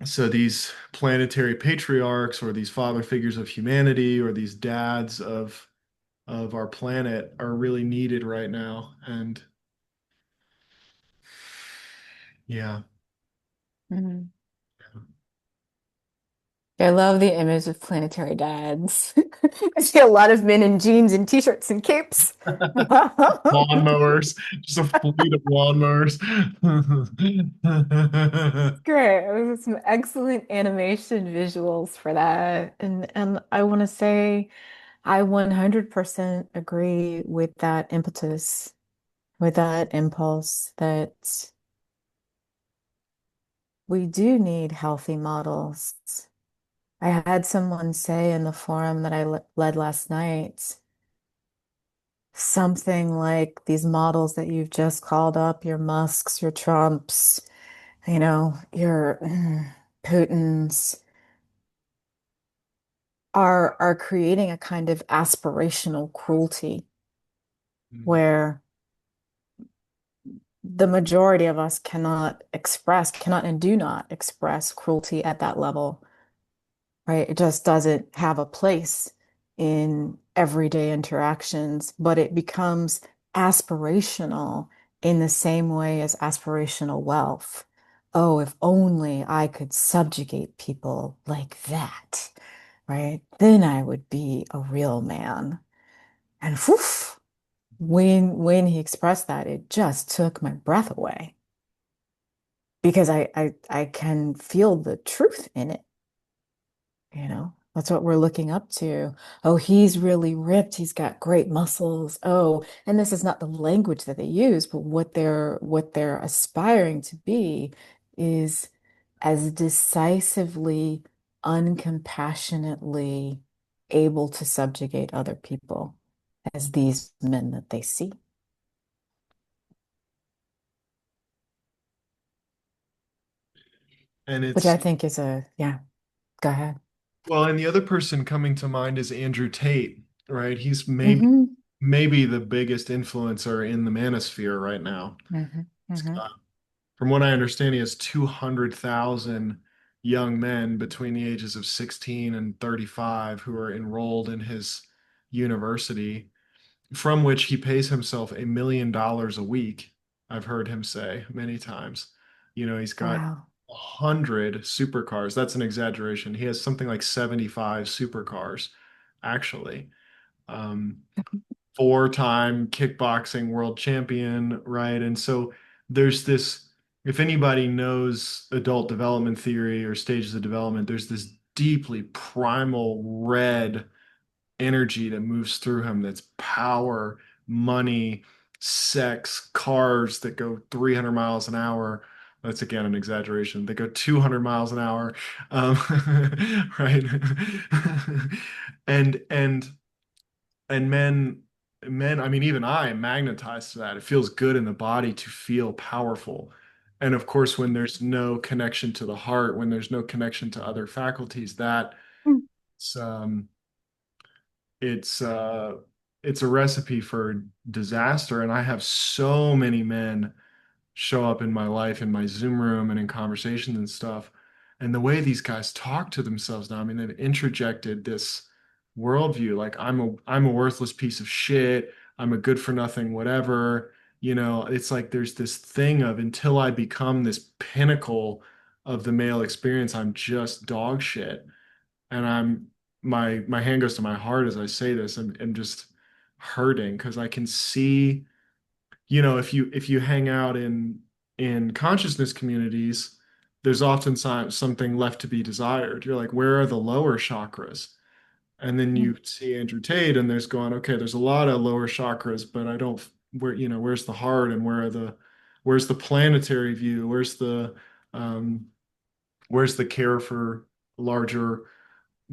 So these planetary patriarchs or these father figures of humanity or these dads of our planet are really needed right now. And yeah. Mhm. I love the image of planetary dads. I see a lot of men in jeans and t-shirts and capes. Lawnmowers, just a fleet of lawnmowers. Great. It was some excellent animation visuals for that. And I want to say I 100% agree with that impetus, with that impulse that we do need healthy models. I had someone say in the forum that I led last night something like these models that you've just called up, your Musks, your Trumps, your Putins are creating a kind of aspirational cruelty where the majority of us cannot and do not express cruelty at that level, right? It just doesn't have a place in everyday interactions, but it becomes aspirational in the same way as aspirational wealth. Oh, if only I could subjugate people like that, right? Then I would be a real man. And whew, when he expressed that, it just took my breath away because I can feel the truth in it. That's what we're looking up to. Oh, he's really ripped. He's got great muscles. Oh, and this is not the language that they use, but what they're aspiring to be is as decisively, uncompassionately able to subjugate other people as these men that they see, And which I it's think is yeah, go ahead. well, and the other person coming to mind is Andrew Tate, right? He's Hmm. maybe the biggest influencer in the manosphere right now. Hmm. Hmm. From what I understand, he has 200,000 young men between the ages of 16 and 35 who are enrolled in his university, from which he pays himself $1 million a week. I've heard him say many times. He's got Wow. 100 supercars. That's an exaggeration. He has something like 75 supercars, actually. Um, Four-time kickboxing world champion, right? And so there's this, if anybody knows adult development theory or stages of development, there's this deeply primal red energy that moves through him that's power, money, sex, cars that go 300 miles an hour. That's again an exaggeration. They go 200 miles an hour. Um, right. And and and men, I mean, even I am magnetized to that. It feels good in the body to feel powerful. And of course, when there's no connection to the heart, when there's no connection to other faculties, it's um it's uh it's a recipe for disaster. And I have so many men show up in my life, in my Zoom room and in conversations and stuff. And the way these guys talk to themselves now, I mean, they've interjected this worldview, like I'm a worthless piece of shit, I'm a good for nothing, whatever. It's like there's this thing of until I become this pinnacle of the male experience, I'm just dog shit. And my hand goes to my heart as I say this. I'm just hurting because I can see, if you hang out in consciousness communities, there's often something left to be desired. You're like, where are the lower chakras? And then you see Andrew Tate, and there's going, okay, there's a lot of lower chakras, but I don't, where's the heart, and where's the planetary view? Um, where's the care for larger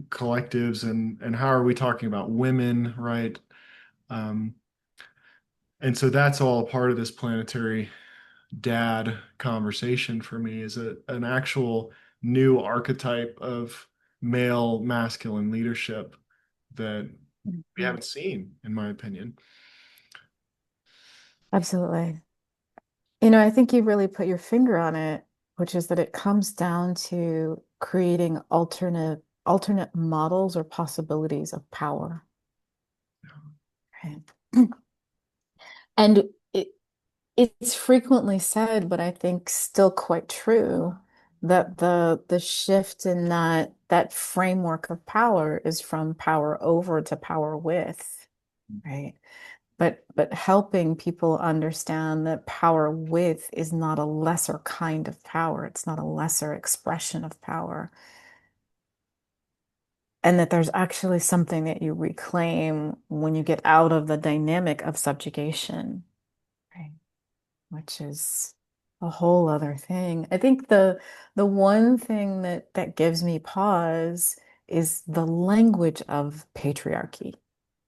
collectives, and how are we talking about women, right? Um, and so that's all part of this planetary dad conversation for me is an actual new archetype of male masculine leadership that we Mhm. haven't seen, in my opinion. Absolutely. I think you really put your finger on it, which is that it comes down to creating alternate models or possibilities of power. Right. And it, it's frequently said, but I think still quite true, that the shift in that framework of power is from power over to power with, right? But helping people understand that power with is not a lesser kind of power. It's not a lesser expression of power. And that there's actually something that you reclaim when you get out of the dynamic of subjugation, right? Which is a whole other thing. I think the one thing that gives me pause is the language of patriarchy,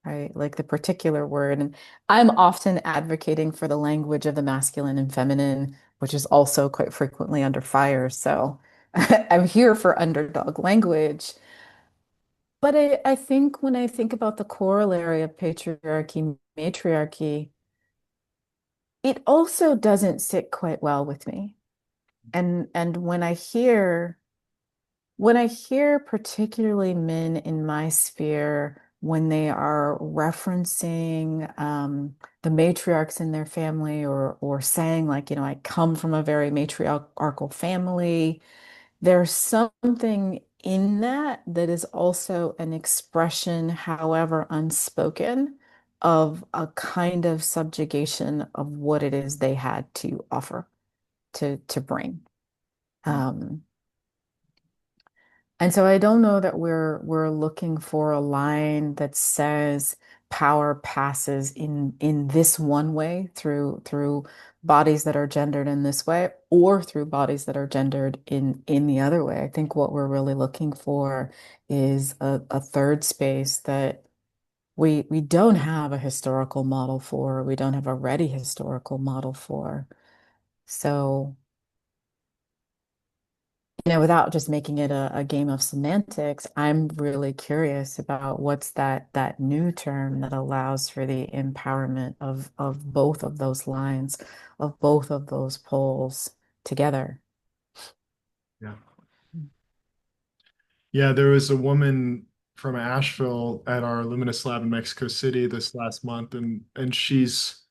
right? Like the particular word. And I'm often advocating for the language of the masculine and feminine, which is also quite frequently under fire. So I'm here for underdog language. But I think when I think about the corollary of patriarchy, matriarchy, it also doesn't sit quite well with me. And when I hear particularly men in my sphere, when they are referencing the matriarchs in their family, or saying like, I come from a very matriarchal family, there's something in that that is also an expression, however unspoken, of a kind of subjugation of what it is they had to offer, to bring. Um, and so I don't know that we're looking for a line that says power passes in this one way, through bodies that are gendered in this way, or through bodies that are gendered in the other way. I think what we're really looking for is a third space that we don't have a historical model for, we don't have a ready historical model for. So without just making it a game of semantics, I'm really curious about what's that new term that allows for the empowerment of both of those lines, of both of those poles together. Yeah. Yeah, there was a woman from Asheville at our Luminous Lab in Mexico City this last month, and she's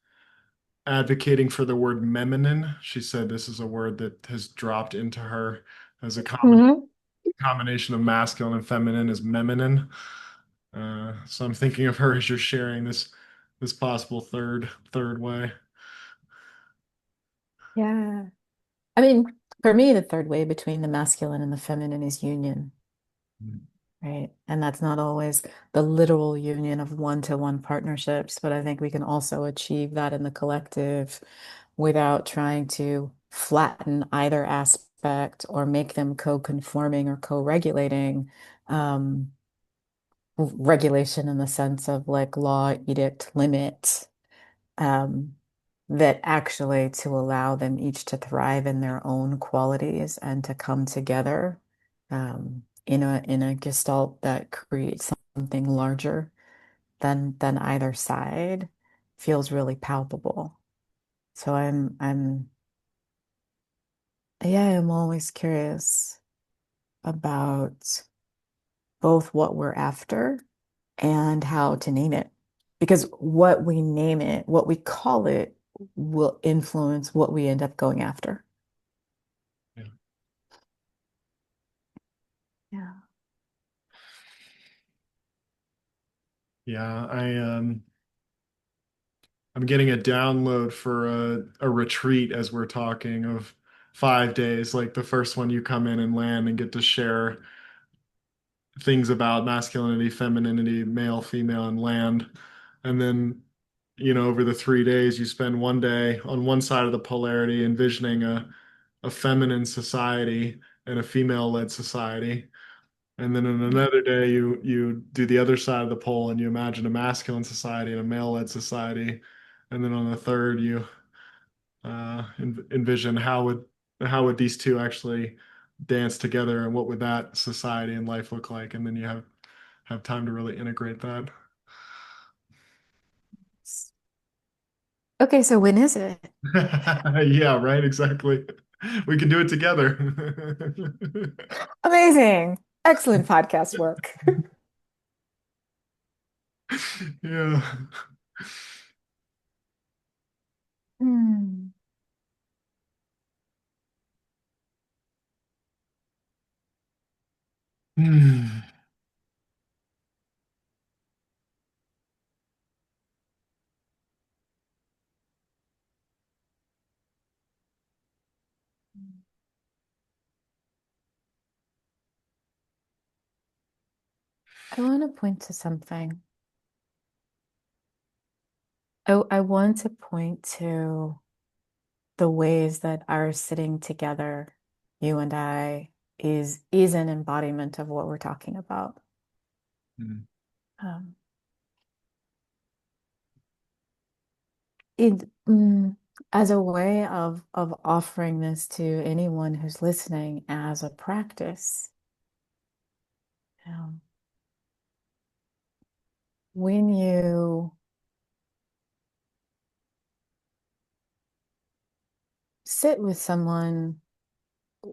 advocating for the word meminin. She said this is a word that has dropped into her as a Mhm. combination of masculine and feminine is meminin. So I'm thinking of her as you're sharing this possible third way. Yeah. I mean, for me, the third way between the masculine and the feminine is union, right? And that's not always the literal union of one-to-one partnerships, but I think we can also achieve that in the collective without trying to flatten either aspect or make them co-conforming or co-regulating. Um, Regulation in the sense of like law, edict, limit, um, that actually to allow them each to thrive in their own qualities and to come together in a gestalt that creates something larger than either side feels really palpable. So yeah, I'm always curious about both what we're after and how to name it. Because what we name it, what we call it, will influence what we end up going after. Yeah. Yeah. Yeah, I'm getting a download for a retreat as we're talking of 5 days. Like the first one, you come in and land and get to share things about masculinity, femininity, male, female, and land. And then, over the 3 days, you spend one day on one side of the polarity envisioning a feminine society and a female-led society. And then in another day, you do the other side of the pole and you imagine a masculine society and a male-led society. And then on the third, you envision how would these two actually dance together and what would that society and life look like? And then you have time to really integrate that. Okay, so when is it? Yeah, right, exactly. We can do it together. Amazing. Excellent podcast work. Yeah. Hmm. Hmm. I want to point to something. I want to point to the ways that our sitting together, you and I, is an embodiment of what we're talking about. Hmm. Um, it as a way of offering this to anyone who's listening as a practice. Um, when you sit with someone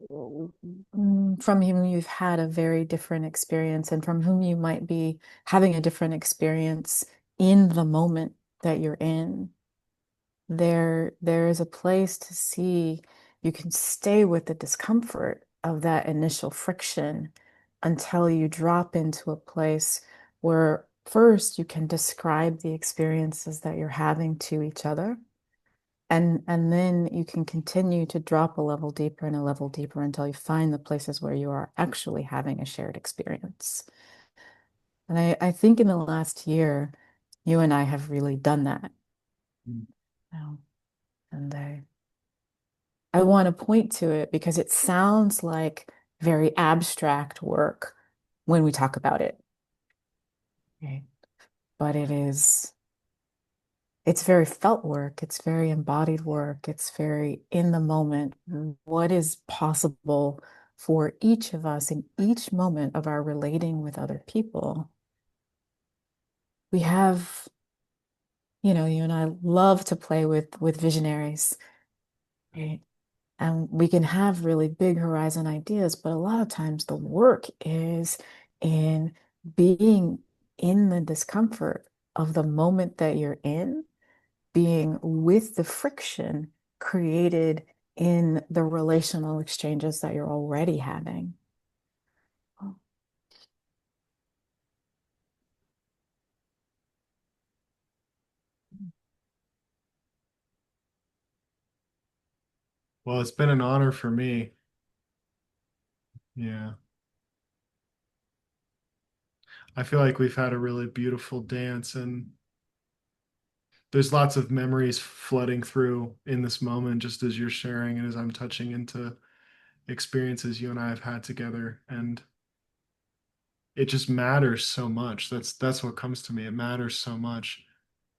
from whom you've had a very different experience and from whom you might be having a different experience in the moment that you're in, there is a place to see you can stay with the discomfort of that initial friction until you drop into a place where first you can describe the experiences that you're having to each other. And then you can continue to drop a level deeper and a level deeper until you find the places where you are actually having a shared experience. And I think in the last year, you and I have really done that. Um, And I want to point to it because it sounds like very abstract work when we talk about it. Okay. But it's very felt work, it's very embodied work, it's very in the moment. What is possible for each of us in each moment of our relating with other people? We have, you and I love to play with visionaries, right? And we can have really big horizon ideas, but a lot of times the work is in being in the discomfort of the moment that you're in, being with the friction created in the relational exchanges that you're already having. Well, it's been an honor for me. Yeah. I feel like we've had a really beautiful dance, and there's lots of memories flooding through in this moment, just as you're sharing and as I'm touching into experiences you and I have had together. And it just matters so much. That's what comes to me. It matters so much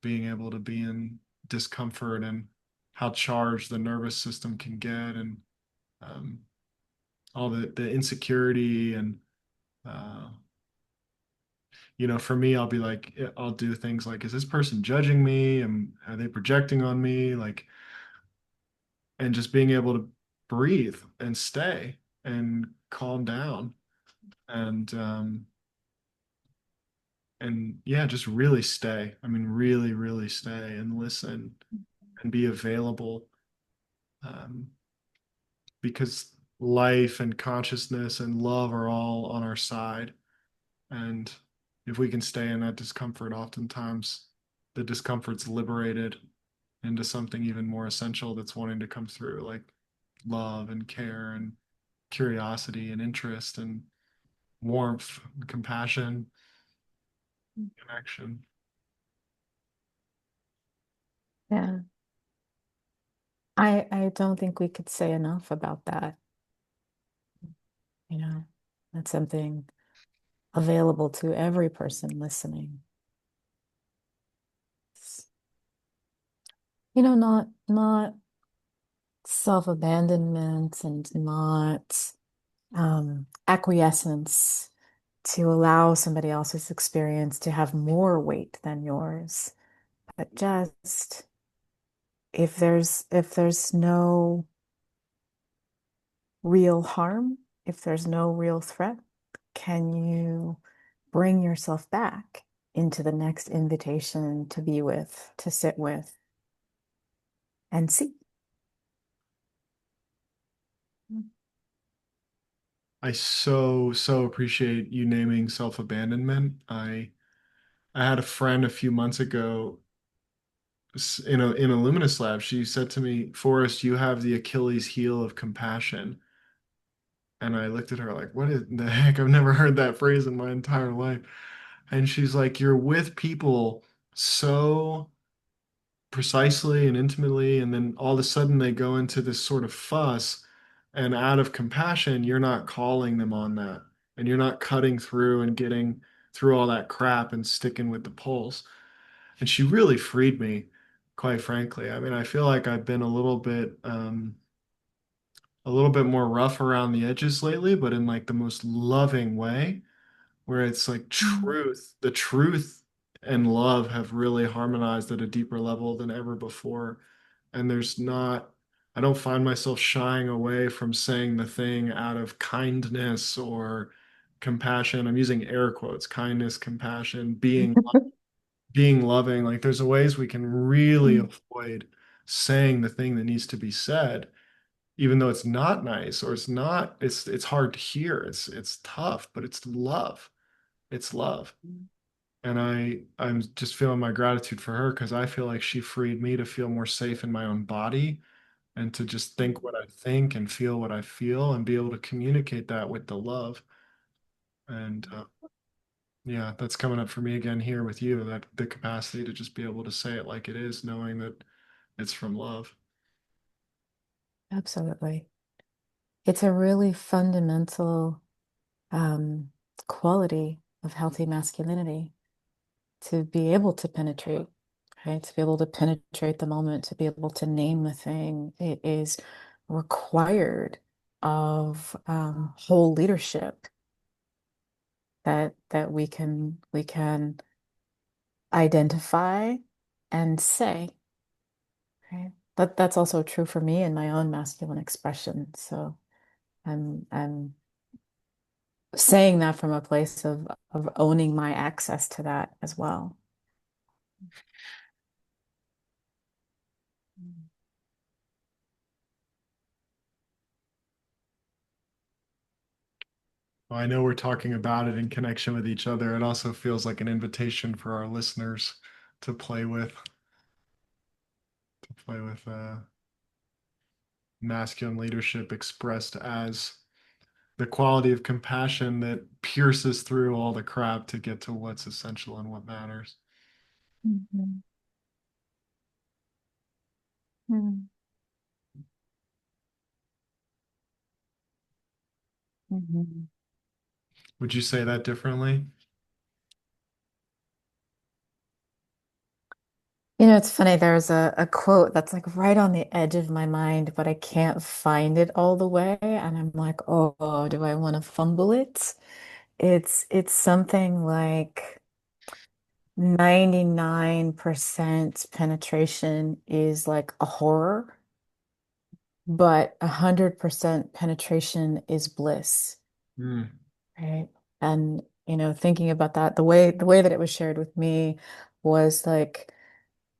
being able to be in discomfort and how charged the nervous system can get, and um, all the insecurity and uh, for me, I'll be like, I'll do things like, is this person judging me? And are they projecting on me? Like, and just being able to breathe and stay and calm down and yeah, just really stay. I mean, really, really stay and listen and be available, um, because life and consciousness and love are all on our side. And if we can stay in that discomfort, oftentimes the discomfort's liberated into something even more essential that's wanting to come through. Like love and care and curiosity and interest and warmth and compassion, connection. Yeah. I don't think we could say enough about that. You know, that's something available to every person listening. Not self-abandonment and not acquiescence to allow somebody else's experience to have more weight than yours. But just if there's no real harm, if there's no real threat, can you bring yourself back into the next invitation to be with, to sit with, and see? I so appreciate you naming self-abandonment. I had a friend a few months ago in a Luminous lab. She said to me, Forrest, you have the Achilles heel of compassion. And I looked at her like, what is the heck? I've never heard that phrase in my entire life. And she's like, you're with people so precisely and intimately, and then all of a sudden they go into this sort of fuss, and out of compassion, you're not calling them on that, and you're not cutting through and getting through all that crap and sticking with the pulse. And she really freed me, quite frankly. I mean, I feel like I've been a little bit more rough around the edges lately, but in like the most loving way, where it's like Mm. the truth and love have really harmonized at a deeper level than ever before. And I don't find myself shying away from saying the thing out of kindness or compassion. I'm using air quotes, kindness, compassion, being loving. Like there's ways we can really avoid saying the thing that needs to be said, even though it's not nice or it's hard to hear. It's tough, but it's love. It's love. And I'm just feeling my gratitude for her because I feel like she freed me to feel more safe in my own body and to just think what I think and feel what I feel and be able to communicate that with the love. And yeah, that's coming up for me again here with you, that the capacity to just be able to say it like it is, knowing that it's from love. Absolutely. It's a really fundamental um, quality of healthy masculinity to be able to penetrate, right? To be able to penetrate the moment, to be able to name the thing. It is required of whole leadership that we can identify and say, right? But that's also true for me in my own masculine expression. So I'm saying that from a place of owning my access to that as well. Well, I know we're talking about it in connection with each other. It also feels like an invitation for our listeners to play with masculine leadership expressed as the quality of compassion that pierces through all the crap to get to what's essential and what matters. Mhm. Mhm. Mhm. Would you say that differently? It's funny, there's a quote that's like right on the edge of my mind, but I can't find it all the way. And I'm like, oh, do I want to fumble it? It's something like 99% penetration is like a horror, but 100% penetration is bliss, Mm, right? And thinking about that, the way that it was shared with me was like,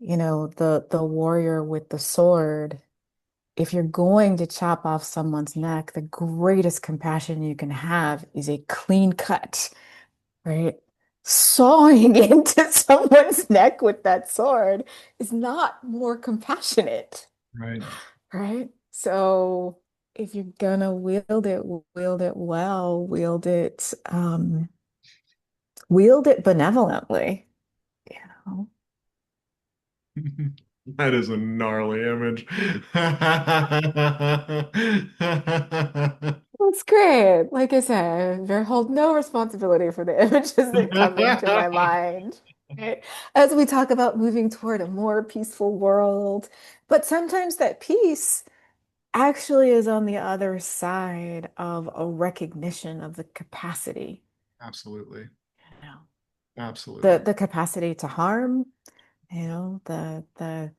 the warrior with the sword. If you're going to chop off someone's neck, the greatest compassion you can have is a clean cut, right? Sawing into someone's neck with that sword is not more compassionate, right. right? So. if you're gonna wield it well, wield it benevolently, you know. That is a gnarly image. That's great. Like I said, I hold no responsibility for the images that come into my mind. Right? As we talk about moving toward a more peaceful world, but sometimes that peace actually is on the other side of a recognition of the capacity, Absolutely. you know, Absolutely. the capacity to harm, the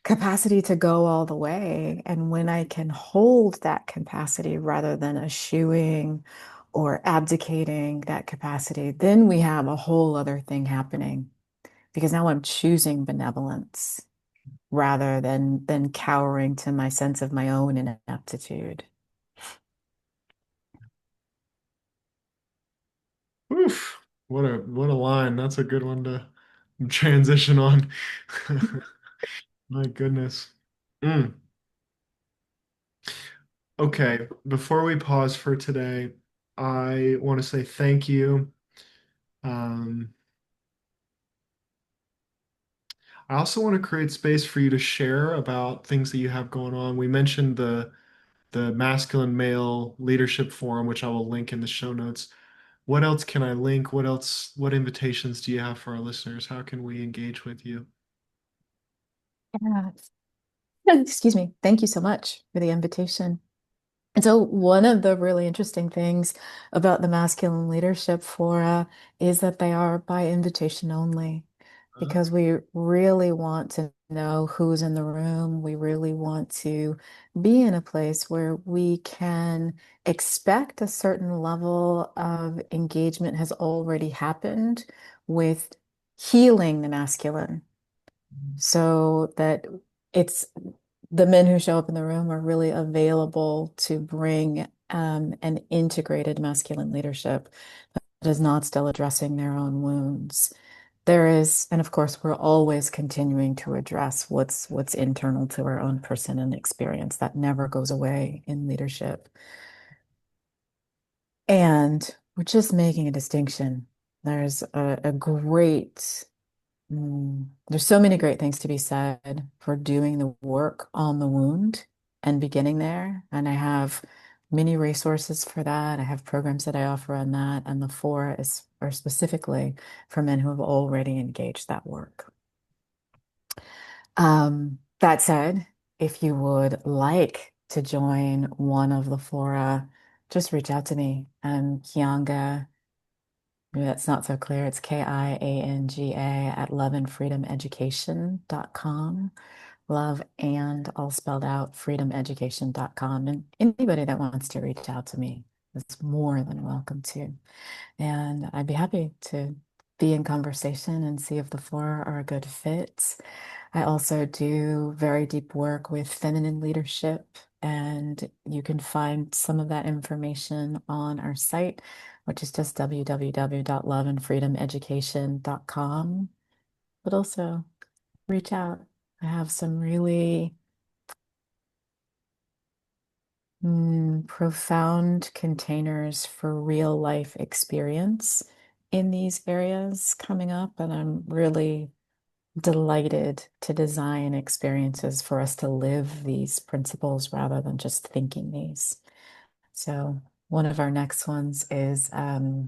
capacity to go all the way. And when I can hold that capacity rather than eschewing or abdicating that capacity, then we have a whole other thing happening because now I'm choosing benevolence rather than cowering to my sense of my own ineptitude. Oof. What a line. That's a good one to transition on. My goodness. Mm. Okay, before we pause for today, I want to say thank you. Um, I also want to create space for you to share about things that you have going on. We mentioned the masculine male leadership forum, which I will link in the show notes. What else can I link? What else, what invitations do you have for our listeners? How can we engage with you? Yeah. Excuse me. Thank you so much for the invitation. And so, one of the really interesting things about the masculine leadership fora is that they are by invitation only, Uh, because we really want to know who's in the room. We really want to be in a place where we can expect a certain level of engagement has already happened with healing the masculine so that it's the men who show up in the room are really available to bring an integrated masculine leadership that is not still addressing their own wounds. There is, and of course, we're always continuing to address what's internal to our own person and experience. That never goes away in leadership. And we're just making a distinction. There's a great there's so many great things to be said for doing the work on the wound and beginning there. And I have many resources for that. I have programs that I offer on that. And the four is are specifically for men who have already engaged that work. That said, if you would like to join one of the fora, just reach out to me. Kianga. Maybe that's not so clear. It's Kianga at loveandfreedomeducation.com. Love and all spelled out, freedomeducation.com. And anybody that wants to reach out to me is more than welcome to. And I'd be happy to be in conversation and see if the four are a good fit. I also do very deep work with feminine leadership, and you can find some of that information on our site, which is just www.loveandfreedomeducation.com. But also reach out. I have some really profound containers for real life experience in these areas coming up, and I'm really delighted to design experiences for us to live these principles rather than just thinking these. So one of our next ones is, oh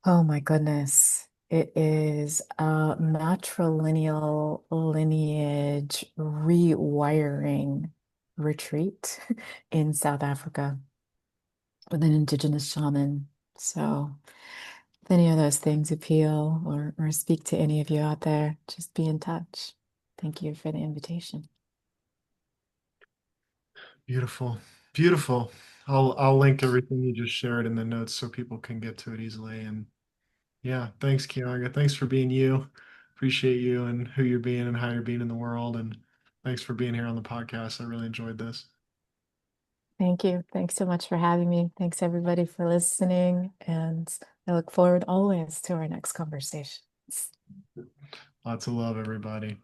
my goodness, it is a matrilineal lineage rewiring retreat in South Africa with an indigenous shaman. So if any of those things appeal or speak to any of you out there, just be in touch. Thank you for the invitation. Beautiful. Beautiful. I'll link everything you just shared in the notes so people can get to it easily. And yeah, thanks, Kianga. Thanks for being you. Appreciate you and who you're being and how you're being in the world. And thanks for being here on the podcast. I really enjoyed this. Thank you. Thanks so much for having me. Thanks everybody for listening. And I look forward always to our next conversations. Lots of love, everybody.